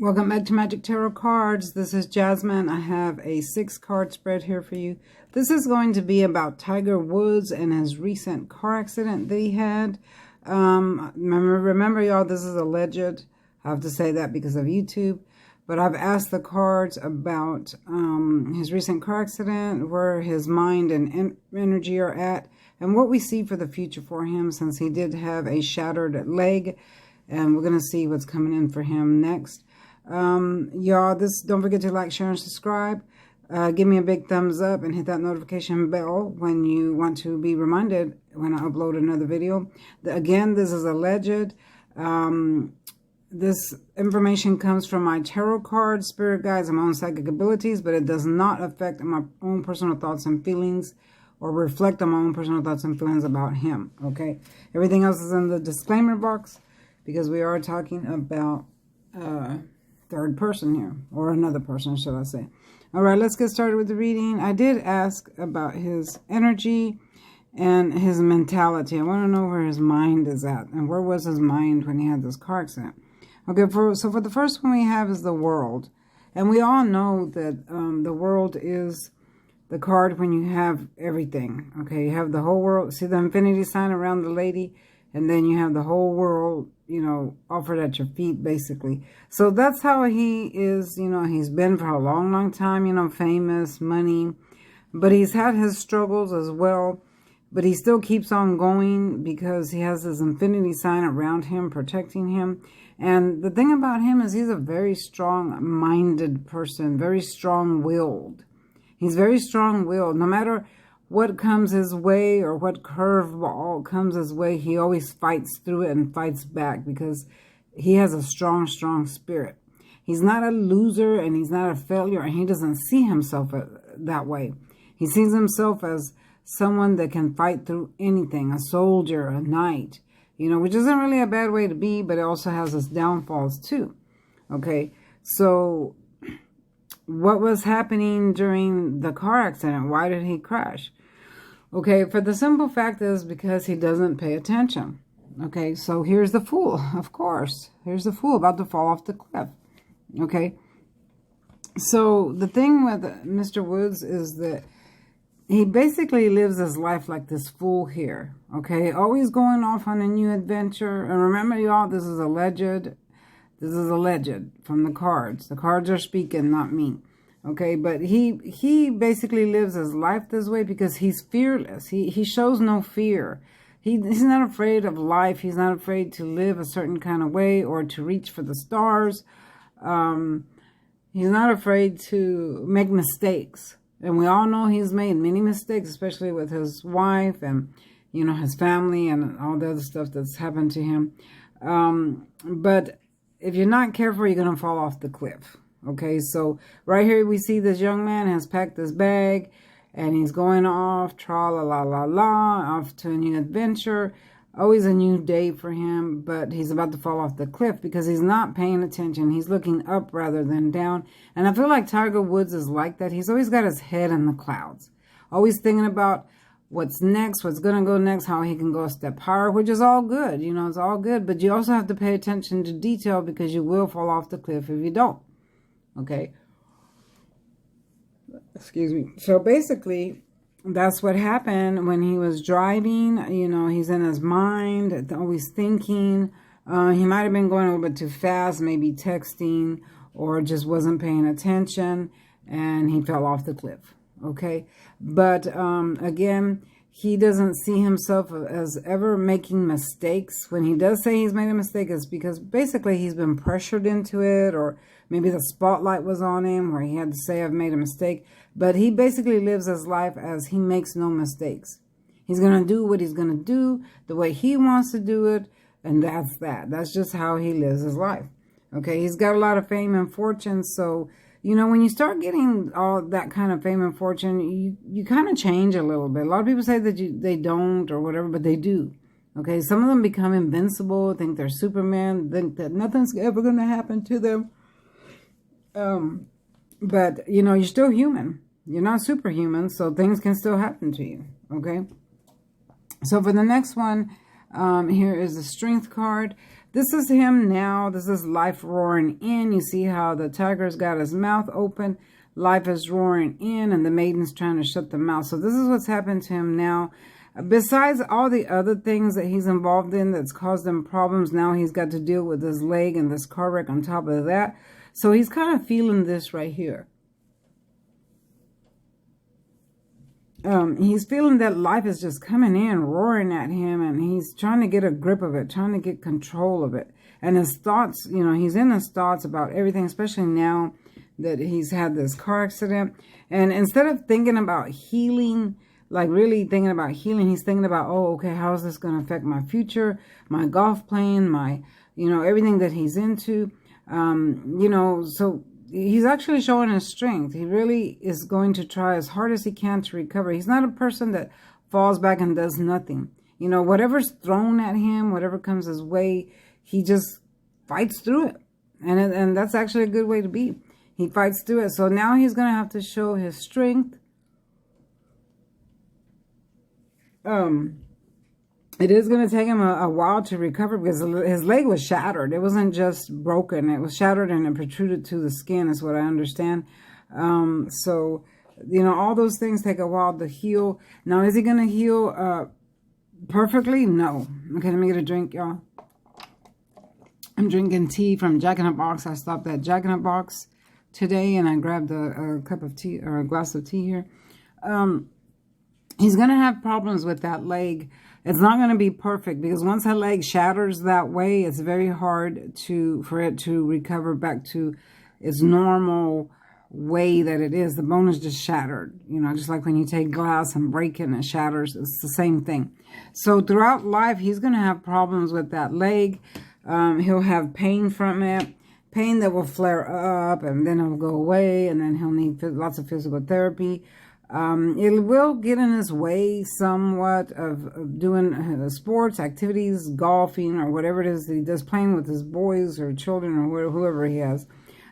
Welcome back to Magic Tarot Cards. This is Jasmine. I have a 6-card spread here for you. This is going to be about Tiger Woods and his recent car accident that he had. Remember, y'all, this is alleged. I have to say that because of YouTube. But I've asked the cards about his recent car accident, where his mind and energy are at, and what we see for the future for him, since he did have a shattered leg. And we're going to see what's coming in for him next. Y'all, don't forget to like, share, and subscribe. Give me a big thumbs up and hit that notification bell when you want to be reminded when I upload another video. Again, this is alleged. This information comes from my tarot cards, spirit guides, and my own psychic abilities, but it does not affect my own personal thoughts and feelings or reflect on my own personal thoughts and feelings about him, okay? Everything else is in the disclaimer box because we are talking about third person here, or another person, should I say. All right, let's get started with the reading. I did ask about his energy and his mentality. I want to know where his mind is at, and where was his mind when he had this car accident. Okay, so for the first one we have is the World. And we all know that the World is the card when you have everything. Okay, you have the whole world. See the infinity sign around the lady? And then you have the whole world, you know, offered at your feet, basically. So that's how he is, you know, he's been for a long, long time, you know, famous, money. But he's had his struggles as well. But he still keeps on going because he has this infinity sign around him, protecting him. And the thing about him is he's a very strong-minded person, very strong-willed. He's very strong-willed. No matter what comes his way or what curveball comes his way, he always fights through it and fights back because he has a strong, strong spirit. He's not a loser and he's not a failure, and he doesn't see himself that way. He sees himself as someone that can fight through anything, a soldier, a knight, you know, which isn't really a bad way to be, but it also has its downfalls too. Okay, so what was happening during the car accident? Why did he crash? Okay, for the simple fact is because he doesn't pay attention. Okay, so here's the Fool, of course. Here's the Fool about to fall off the cliff. Okay, so the thing with Mr. Woods is that he basically lives his life like this fool here. Okay, always going off on a new adventure. And remember, y'all, this is alleged. This is alleged from the cards. The cards are speaking, not me. Okay, but he basically lives his life this way because he's fearless. He shows no fear. He's not afraid of life. He's not afraid to live a certain kind of way or to reach for the stars. He's not afraid to make mistakes. And we all know he's made many mistakes, especially with his wife and, you know, his family and all the other stuff that's happened to him. But if you're not careful, you're going to fall off the cliff. Okay, so right here we see this young man has packed his bag and he's going off, tra-la-la-la-la, off to a new adventure. Always a new day for him, but he's about to fall off the cliff because he's not paying attention. He's looking up rather than down. And I feel like Tiger Woods is like that. He's always got his head in the clouds. Always thinking about what's next, what's going to go next, how he can go a step higher, which is all good. You know, it's all good. But you also have to pay attention to detail because you will fall off the cliff if you don't. Okay. Excuse me. So basically, that's what happened when he was driving. You know, he's in his mind, always thinking. He might have been going a little bit too fast, maybe texting, or just wasn't paying attention, and he fell off the cliff. Okay. But again, he doesn't see himself as ever making mistakes. When he does say he's made a mistake, it's because basically he's been pressured into it, or maybe the spotlight was on him where he had to say, I've made a mistake. But he basically lives his life as he makes no mistakes. He's going to do what he's going to do the way he wants to do it. And that's that. That's just how he lives his life. Okay, he's got a lot of fame and fortune. So, you know, when you start getting all that kind of fame and fortune, you kind of change a little bit. A lot of people say that they don't or whatever, but they do. Okay, some of them become invincible, think they're Superman, think that nothing's ever going to happen to them. But, you know, you're still human. You're not superhuman, so things can still happen to you, okay? So for the next one, here is the Strength card. This is him now. This is life roaring in. You see how the tiger's got his mouth open. Life is roaring in, and the maiden's trying to shut the mouth. So this is what's happened to him now. Besides all the other things that he's involved in that's caused him problems, now he's got to deal with his leg and this car wreck on top of that. So he's kind of feeling this right here. He's feeling that life is just coming in, roaring at him, and he's trying to get a grip of it, trying to get control of it. And his thoughts, you know, he's in his thoughts about everything, especially now that he's had this car accident. And instead of thinking about healing, like really thinking about healing, he's thinking about, oh, okay, how is this going to affect my future, my golf playing, my, you know, everything that he's into. You know, so he's actually showing his strength. He really is going to try as hard as he can to recover. He's not a person that falls back and does nothing. You know, whatever's thrown at him, whatever comes his way, he just fights through it. And that's actually a good way to be. He fights through it. So now he's going to have to show his strength. It is going to take him a while to recover because his leg was shattered. It wasn't just broken. It was shattered and it protruded to the skin is what I understand. So, you know, all those things take a while to heal. Now, is he going to heal perfectly? No. Okay, let me get a drink, y'all. I'm drinking tea from Jack in a Box. I stopped at Jack in a Box today and I grabbed a cup of tea or a glass of tea here. He's going to have problems with that leg. It's not going to be perfect because once a leg shatters that way, it's very hard for it to recover back to its normal way that it is. The bone is just shattered. You know, just like when you take glass and break it and it shatters, it's the same thing. So throughout life, he's going to have problems with that leg. He'll have pain from it, pain that will flare up and then it'll go away and then he'll need lots of physical therapy. It will get in his way somewhat of doing sports, activities, golfing, or whatever it is that he does, playing with his boys or children or whoever he has.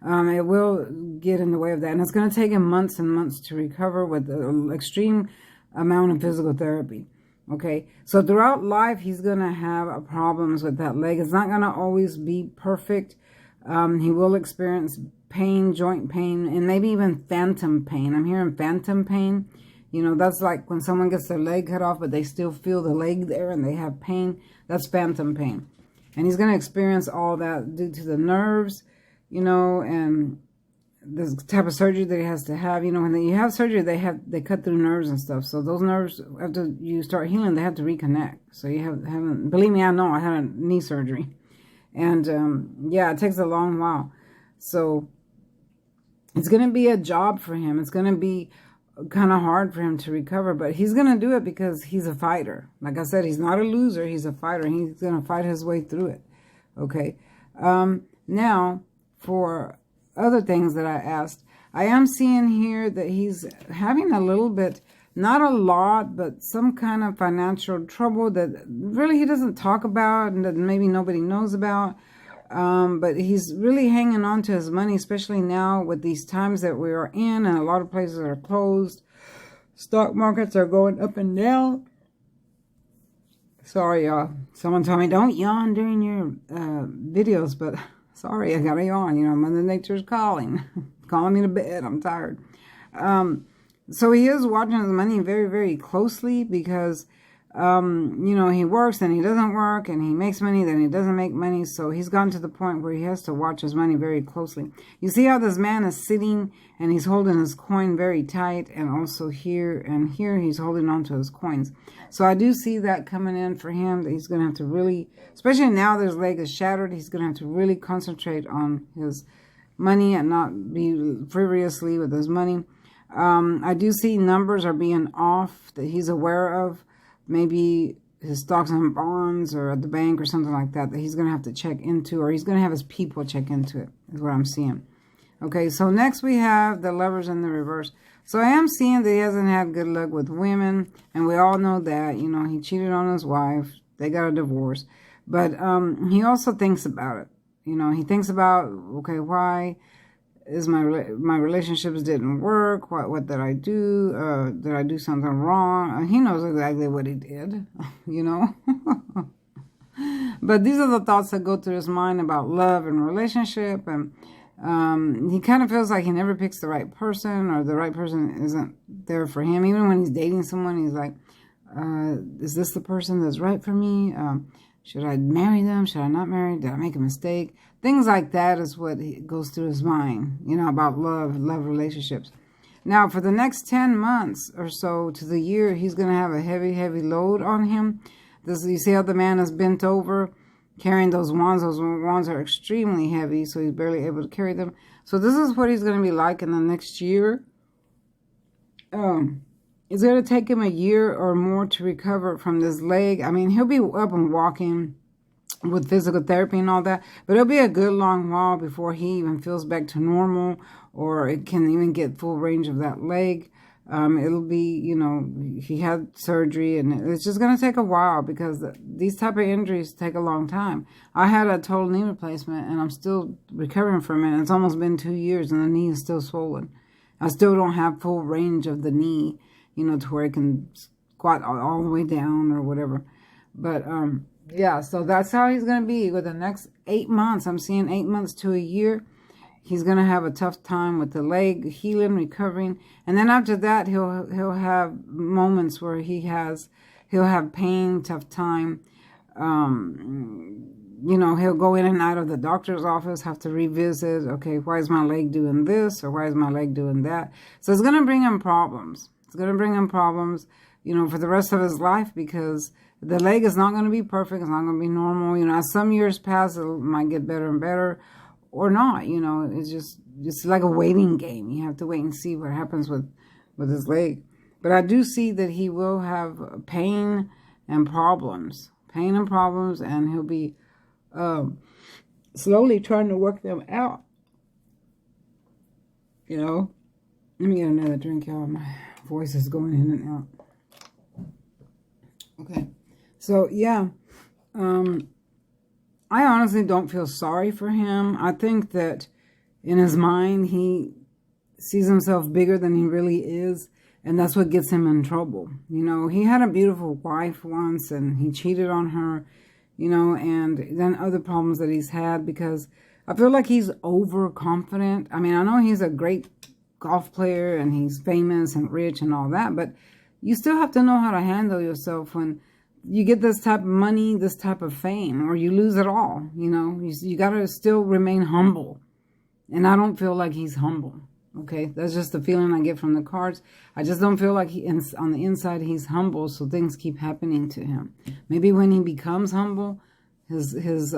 It will get in the way of that. And it's going to take him months and months to recover with an extreme amount of physical therapy. Okay, so throughout life, he's going to have problems with that leg. It's not going to always be perfect. He will experience pain, joint pain, and maybe even phantom pain. I'm hearing phantom pain. You know, that's like when someone gets their leg cut off, but they still feel the leg there and they have pain. That's phantom pain. And he's going to experience all that due to the nerves, you know, and this type of surgery that he has to have. You know, when you have surgery, they cut through nerves and stuff. So those nerves, after you start healing, they have to reconnect. So you haven't, believe me, I know, I had a knee surgery. And, yeah, it takes a long while. So it's going to be a job for him. It's going to be kind of hard for him to recover, but he's going to do it because he's a fighter. Like I said, he's not a loser. He's a fighter. He's going to fight his way through it. Okay. Now, for other things that I asked, I am seeing here that he's having a little bit, not a lot, but some kind of financial trouble that really he doesn't talk about and that maybe nobody knows about. But he's really hanging on to his money, especially now with these times that we are in and a lot of places are closed. Stock markets are going up and down. Sorry, y'all. Someone told me don't yawn during your videos, but sorry, I gotta yawn. You know, Mother Nature's calling me to bed. I'm tired. So he is watching his money very, very closely because you know, he works and he doesn't work and he makes money, then he doesn't make money. So he's gotten to the point where he has to watch his money very closely. You see how this man is sitting and he's holding his coin very tight, and also here and here he's holding on to his coins. So I do see that coming in for him, that he's going to have to really, especially now that his leg is shattered, he's going to have to really concentrate on his money and not be frivolously with his money. I do see numbers are being off that he's aware of. Maybe his stocks and bonds or at the bank or something like that he's going to have to check into, or he's going to have his people check into it, is what I'm seeing. Okay, so next we have the Lovers in the reverse. So I am seeing that he hasn't had good luck with women, and we all know that. You know, he cheated on his wife. They got a divorce. But he also thinks about it. You know, he thinks about, okay, why is my relationships didn't work? What did I do? Did I do something wrong? He knows exactly what he did, you know. But these are the thoughts that go through his mind about love and relationship. And he kind of feels like he never picks the right person, or the right person isn't there for him. Even when he's dating someone, he's like, is this the person that's right for me? Should I marry them? Should I not marry? Did I make a mistake? Things like that is what goes through his mind, you know, about love relationships. Now, for the next 10 months or so to the year, he's going to have a heavy, heavy load on him. You see how the man is bent over, carrying those wands. Those wands are extremely heavy, so he's barely able to carry them. So this is what he's going to be like in the next year. It's going to take him a year or more to recover from this leg. I mean, he'll be up and walking with physical therapy and all that, but it'll be a good long while before he even feels back to normal, or it can even get full range of that leg. It'll be, you know, he had surgery, and it's just going to take a while, because these type of injuries take a long time. I had a total knee replacement, and I'm still recovering from it. It's almost been 2 years, and the knee is still swollen. I still don't have full range of the knee, you know, to where it can squat all the way down or whatever. But, yeah, so that's how he's going to be with the next 8 months. I'm seeing 8 months to a year. He's going to have a tough time with the leg healing, recovering. And then after that, he'll have moments where he'll have pain, tough time. You know, he'll go in and out of the doctor's office, have to revisit. Okay, why is my leg doing this? Or why is my leg doing that? So it's going to bring him problems. It's going to bring him problems, you know, for the rest of his life, because the leg is not going to be perfect. It's not going to be normal. You know, as some years pass, it might get better and better, or not. You know, it's like a waiting game. You have to wait and see what happens with his leg. But I do see that he will have pain and problems, and he'll be slowly trying to work them out. You know, let me get another drink, y'all. My voice is going in and out. Okay. So, yeah, I honestly don't feel sorry for him. I think that in his mind, he sees himself bigger than he really is, and that's what gets him in trouble. You know, he had a beautiful wife once, and he cheated on her, you know, and then other problems that he's had, because I feel like he's overconfident. I mean, I know he's a great golf player, and he's famous and rich and all that, but you still have to know how to handle yourself when you get this type of money, this type of fame, or you lose it all. You know, you got to still remain humble. And I don't feel like he's humble. Okay, that's just the feeling I get from the cards. I just don't feel like on the inside he's humble, so things keep happening to him. Maybe when he becomes humble, his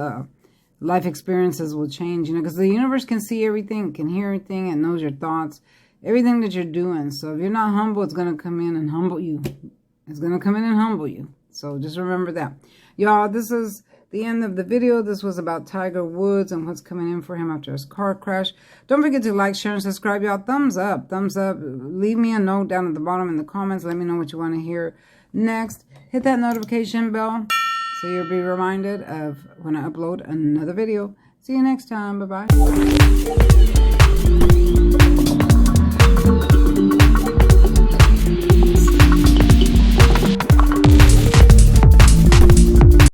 life experiences will change, you know, because the universe can see everything, can hear everything, and knows your thoughts, everything that you're doing. So if you're not humble, it's going to come in and humble you. It's going to come in and humble you. So just remember that. Y'all, this is the end of the video. This was about Tiger Woods and what's coming in for him after his car crash. Don't forget to like, share, and subscribe, y'all. Thumbs up. Thumbs up. Leave me a note down at the bottom in the comments. Let me know what you want to hear next. Hit that notification bell so you'll be reminded of when I upload another video. See you next time. Bye-bye.